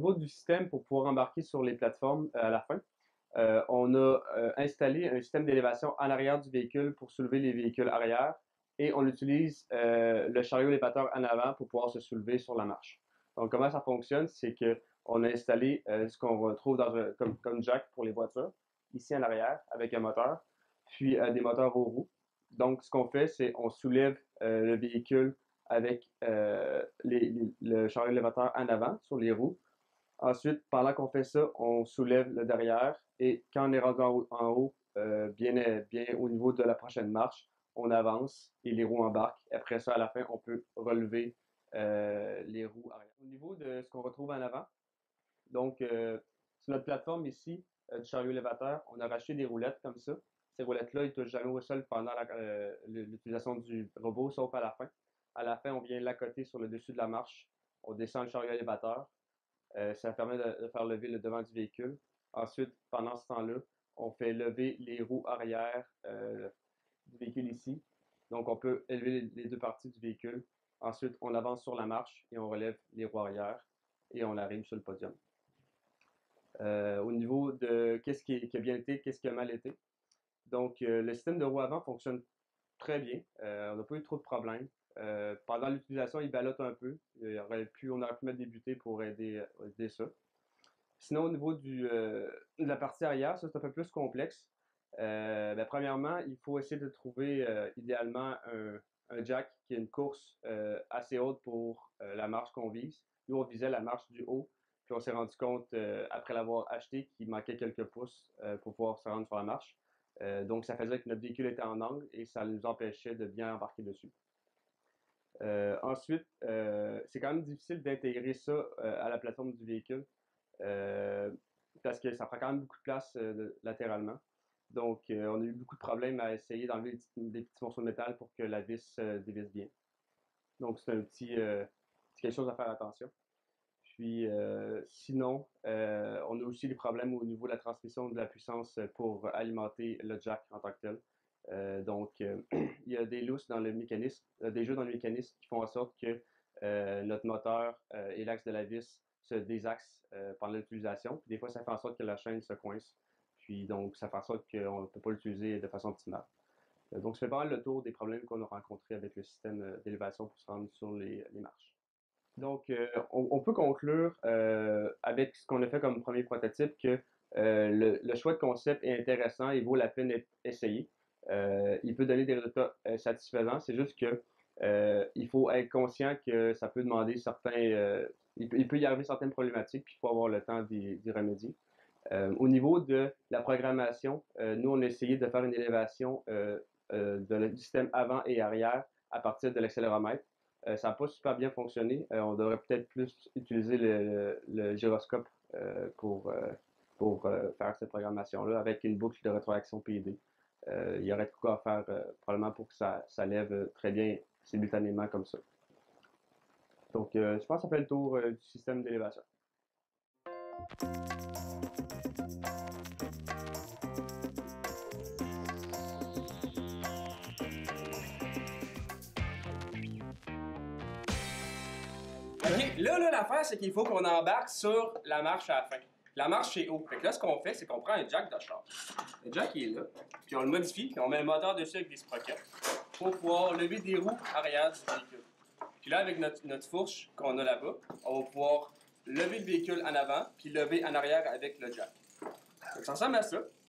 niveau du système pour pouvoir embarquer sur les plateformes à la fin, on a installé un système d'élévation en arrière du véhicule pour soulever les véhicules arrière et on utilise le chariot élévateur en avant pour pouvoir se soulever sur la marche. Donc, comment ça fonctionne? C'est que on a installé ce qu'on retrouve comme jack pour les voitures, ici en arrière, avec un moteur, puis des moteurs aux roues. Donc, ce qu'on fait, c'est on soulève le véhicule avec le chariot élévateur en avant sur les roues. Ensuite, pendant qu'on fait ça, on soulève le derrière et quand on est rendu en haut, bien au niveau de la prochaine marche, on avance et les roues embarquent. Après ça, à la fin, on peut relever les roues arrière. Au niveau de ce qu'on retrouve en avant, donc sur notre plateforme ici du chariot élévateur, on a racheté des roulettes comme ça. Ces roulettes-là, ils ne touchent jamais au sol pendant l'utilisation du robot, sauf à la fin. À la fin, on vient l'accoter sur le dessus de la marche. On descend le chariot élévateur. Ça permet de faire lever le devant du véhicule. Ensuite, pendant ce temps-là, on fait lever les roues arrière du véhicule ici. Donc, on peut élever les deux parties du véhicule. Ensuite, on avance sur la marche et on relève les roues arrière et on arrive sur le podium. Au niveau de qu'est-ce qui a bien été, qu'est-ce qui a mal été. Donc, le système de roue avant fonctionne très bien. On n'a pas eu trop de problèmes. Pendant l'utilisation, il ballotte un peu. On aurait pu mettre des butées pour aider ça. Sinon, au niveau de la partie arrière, ça c'est un peu plus complexe. Premièrement, il faut essayer de trouver idéalement un jack qui a une course assez haute pour la marche qu'on vise. Nous, on visait la marche du haut, puis on s'est rendu compte, après l'avoir acheté, qu'il manquait quelques pouces pour pouvoir se rendre sur la marche. Donc, ça faisait que notre véhicule était en angle et ça nous empêchait de bien embarquer dessus. Ensuite, c'est quand même difficile d'intégrer ça à la plateforme du véhicule parce que ça prend quand même beaucoup de place latéralement. Donc, on a eu beaucoup de problèmes à essayer d'enlever des petits morceaux de métal pour que la vis dévisse bien. Donc, c'est quelque chose à faire attention. Puis, sinon, on a aussi des problèmes au niveau de la transmission de la puissance pour alimenter le jack en tant que tel. Il y a des lousses dans le mécanisme, des jeux dans le mécanisme qui font en sorte que notre moteur et l'axe de la vis se désaxent pendant l'utilisation. Puis des fois, ça fait en sorte que la chaîne se coince. Puis donc, ça fait en sorte qu'on ne peut pas l'utiliser de façon optimale. Donc, ça fait pas mal le tour des problèmes qu'on a rencontrés avec le système d'élévation pour se rendre sur les marches. Donc, on peut conclure avec ce qu'on a fait comme premier prototype que le choix de concept est intéressant et vaut la peine d'être essayé. Il peut donner des résultats satisfaisants. C'est juste que il faut être conscient que ça peut demander il peut y arriver certaines problématiques, puis il faut avoir le temps d'y remédier. Au niveau de la programmation, nous, on a essayé de faire une élévation du système avant et arrière à partir de l'accéléromètre. Ça n'a pas super bien fonctionné. On devrait peut-être plus utiliser le gyroscope pour faire cette programmation-là avec une boucle de rétroaction PID. Il y aurait de quoi à faire probablement pour que ça lève très bien simultanément comme ça. Donc, je pense que ça fait le tour du système d'élévation. OK, là, l'affaire, c'est qu'il faut qu'on embarque sur la marche à la fin. La marche, c'est haut. Fait que là, ce qu'on fait, c'est qu'on prend un jack de char. Le jack, il est là. Puis on le modifie, puis on met un moteur dessus avec des sprockets pour pouvoir lever des roues arrière du véhicule. Puis là, avec notre fourche qu'on a là-bas, on va pouvoir lever le véhicule en avant, puis lever en arrière avec le jack. Donc, ça ressemble à ça.